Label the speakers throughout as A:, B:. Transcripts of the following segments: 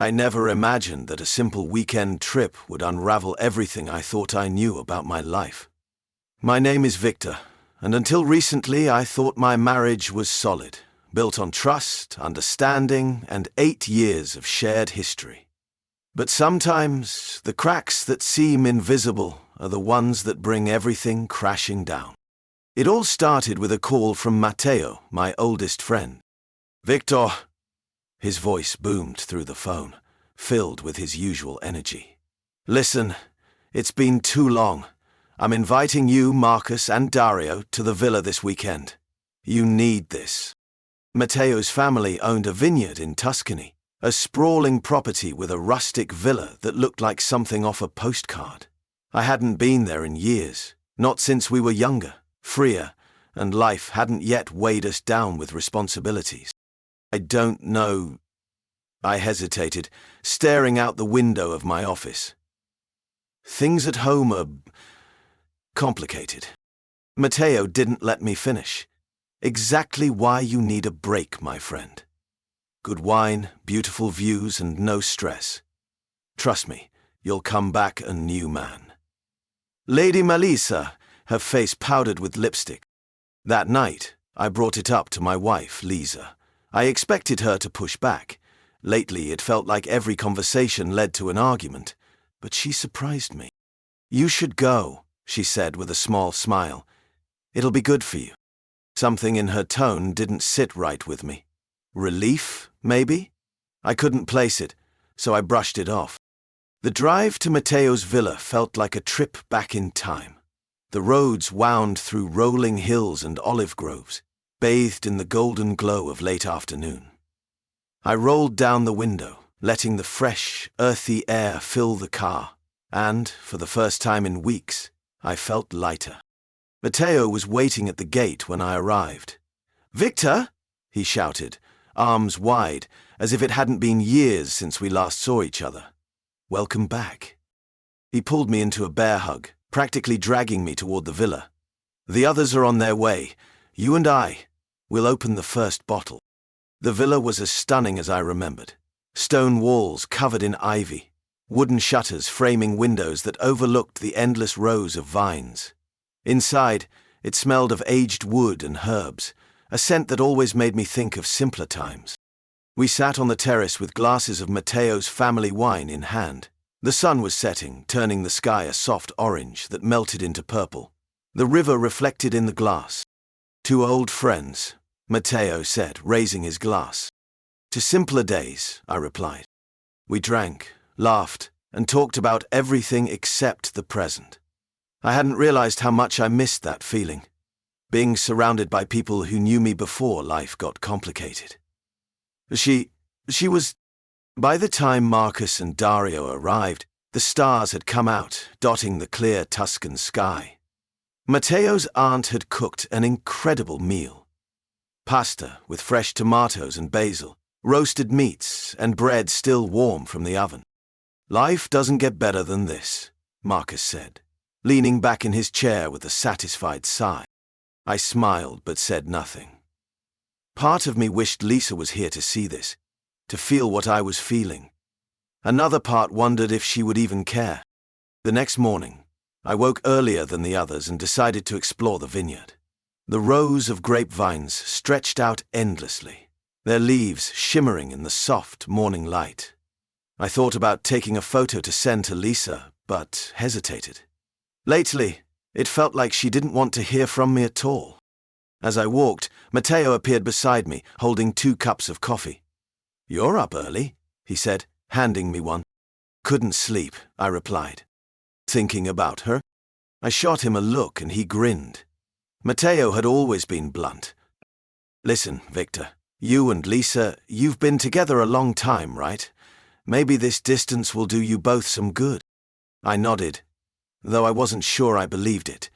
A: I never imagined that a simple weekend trip would unravel everything I thought I knew about my life. My name is Victor, and until recently I thought my marriage was solid, built on trust, understanding, and 8 years of shared history. But sometimes, the cracks that seem invisible are the ones that bring everything crashing down. It all started with a call from Matteo, my oldest friend. "Victor," his voice boomed through the phone, filled with his usual energy. "Listen, it's been too long. I'm inviting you, Marcus, and Dario to the villa this weekend. You need this." Matteo's family owned a vineyard in Tuscany, a sprawling property with a rustic villa that looked like something off a postcard. I hadn't been there in years, not since we were younger, freer, and life hadn't yet weighed us down with responsibilities. "I don't know," I hesitated, staring out the window of my office. "Things at home are complicated." Matteo didn't let me finish. "Exactly why you need a break, my friend. Good wine, beautiful views, and no stress. Trust me, you'll come back a new man." Lady Melissa, her face powdered with lipstick. That night, I brought it up to my wife, Lisa. I expected her to push back. Lately, it felt like every conversation led to an argument, but she surprised me. "You should go," she said with a small smile. "It'll be good for you." Something in her tone didn't sit right with me. Relief, maybe? I couldn't place it, so I brushed it off. The drive to Matteo's villa felt like a trip back in time. The roads wound through rolling hills and olive groves, bathed in the golden glow of late afternoon. I rolled down the window, letting the fresh, earthy air fill the car, and, for the first time in weeks, I felt lighter. Matteo was waiting at the gate when I arrived. "Victor!" he shouted, arms wide, as if it hadn't been years since we last saw each other. "Welcome back." He pulled me into a bear hug, practically dragging me toward the villa. "The others are on their way. You and we'll open the first bottle." The villa was as stunning as I remembered. Stone walls covered in ivy, wooden shutters framing windows that overlooked the endless rows of vines. Inside, it smelled of aged wood and herbs, a scent that always made me think of simpler times. We sat on the terrace with glasses of Matteo's family wine in hand. The sun was setting, turning the sky a soft orange that melted into purple. The river reflected in the glass. "Two old friends," Matteo said, raising his glass. "To simpler days," I replied. We drank, laughed, and talked about everything except the present. I hadn't realized how much I missed that feeling, being surrounded by people who knew me before life got complicated. She was... By the time Marcus and Dario arrived, the stars had come out, dotting the clear Tuscan sky. Matteo's aunt had cooked an incredible meal. Pasta with fresh tomatoes and basil, roasted meats, and bread still warm from the oven. "Life doesn't get better than this," Marcus said, leaning back in his chair with a satisfied sigh. I smiled but said nothing. Part of me wished Lisa was here to see this, to feel what I was feeling. Another part wondered if she would even care. The next morning, I woke earlier than the others and decided to explore the vineyard. The rows of grapevines stretched out endlessly, their leaves shimmering in the soft morning light. I thought about taking a photo to send to Lisa, but hesitated. Lately, it felt like she didn't want to hear from me at all. As I walked, Matteo appeared beside me, holding 2 cups of coffee. "You're up early," he said, handing me one. "Couldn't sleep," I replied. "Thinking about her?" I shot him a look and he grinned. Matteo had always been blunt. "Listen, Victor, you and Lisa, you've been together a long time, right? Maybe this distance will do you both some good." I nodded, though I wasn't sure I believed it.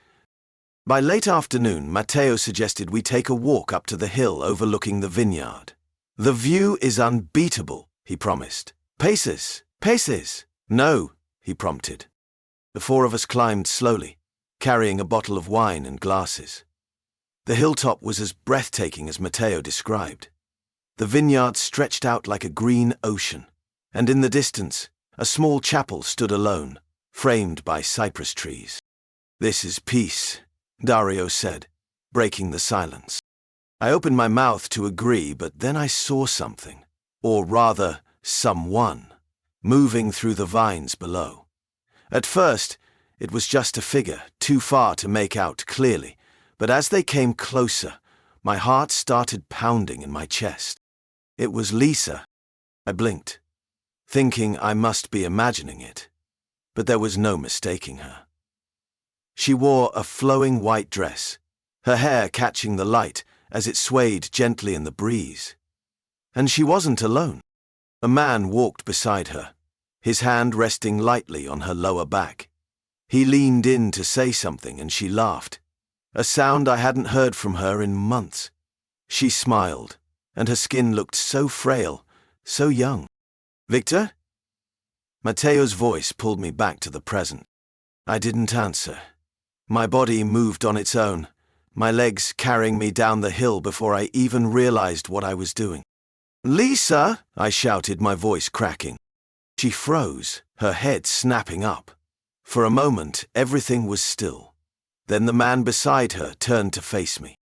A: By late afternoon, Matteo suggested we take a walk up to the hill overlooking the vineyard. "The view is unbeatable," he promised. "Paces, paces." "No," he prompted. The 4 of us climbed slowly, carrying a bottle of wine and glasses. The hilltop was as breathtaking as Matteo described. The vineyard stretched out like a green ocean, and in the distance, a small chapel stood alone, framed by cypress trees. "This is peace," Dario said, breaking the silence. I opened my mouth to agree, but then I saw something, or rather, someone, moving through the vines below. At first, it was just a figure, too far to make out clearly, but as they came closer, my heart started pounding in my chest. It was Lisa. I blinked, thinking I must be imagining it, but there was no mistaking her. She wore a flowing white dress, her hair catching the light as it swayed gently in the breeze. And she wasn't alone. A man walked beside her, his hand resting lightly on her lower back. He leaned in to say something and she laughed, a sound I hadn't heard from her in months. She smiled, and her skin looked so frail, so young. "Victor?" Matteo's voice pulled me back to the present. I didn't answer. My body moved on its own, my legs carrying me down the hill before I even realized what I was doing. "Lisa!" I shouted, my voice cracking. She froze, her head snapping up. For a moment, everything was still. Then the man beside her turned to face me.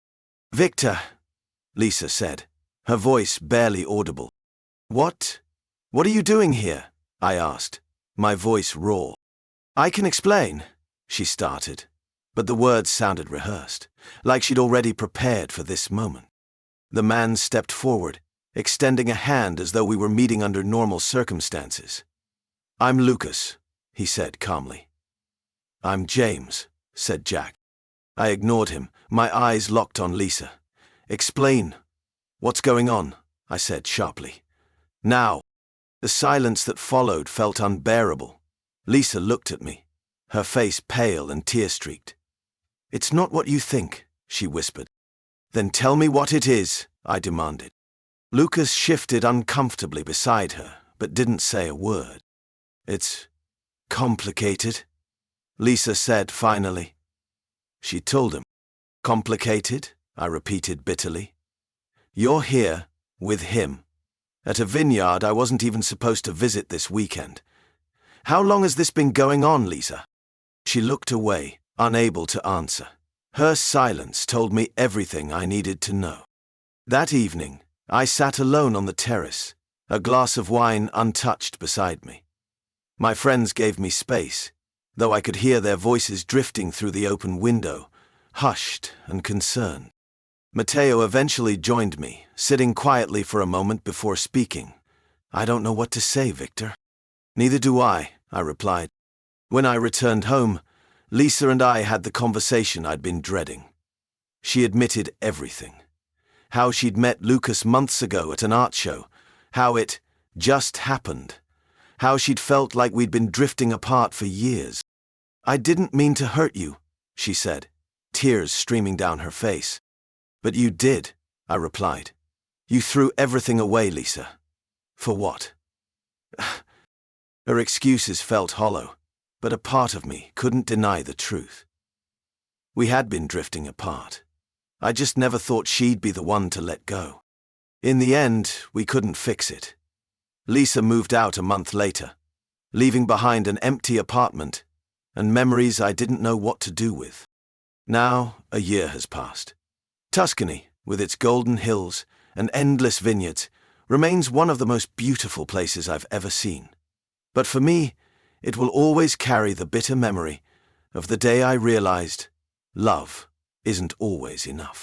A: "Victor," Lisa said, her voice barely audible. What are you doing here?" I asked, my voice raw. "I can explain," she started, but the words sounded rehearsed, like she'd already prepared for this moment. The man stepped forward, extending a hand as though we were meeting under normal circumstances. "I'm Lucas," he said calmly. "I'm James," said Jack. I ignored him, my eyes locked on Lisa. "Explain. What's going on?" I said sharply. "Now." The silence that followed felt unbearable. Lisa looked at me, her face pale and tear-streaked. "It's not what you think," she whispered. "Then tell me what it is," I demanded. Lucas shifted uncomfortably beside her, but didn't say a word. "It's complicated," Lisa said finally. She told him. "Complicated?" I repeated bitterly. "You're here, with him, at a vineyard I wasn't even supposed to visit this weekend. How long has this been going on, Lisa?" She looked away, unable to answer. Her silence told me everything I needed to know. That evening, I sat alone on the terrace, a glass of wine untouched beside me. My friends gave me space, though I could hear their voices drifting through the open window, hushed and concerned. Matteo eventually joined me, sitting quietly for a moment before speaking. "I don't know what to say, Victor." "Neither do I replied. When I returned home, Lisa and I had the conversation I'd been dreading. She admitted everything. How she'd met Lucas months ago at an art show, how it just happened, how she'd felt like we'd been drifting apart for years. "I didn't mean to hurt you," she said, tears streaming down her face. "But you did," I replied. "You threw everything away, Lisa. For what?" Her excuses felt hollow, but a part of me couldn't deny the truth. We had been drifting apart. I just never thought she'd be the one to let go. In the end, we couldn't fix it. Lisa moved out a month later, leaving behind an empty apartment and memories I didn't know what to do with. Now, a year has passed. Tuscany, with its golden hills and endless vineyards, remains one of the most beautiful places I've ever seen. But for me, it will always carry the bitter memory of the day I realized love isn't always enough.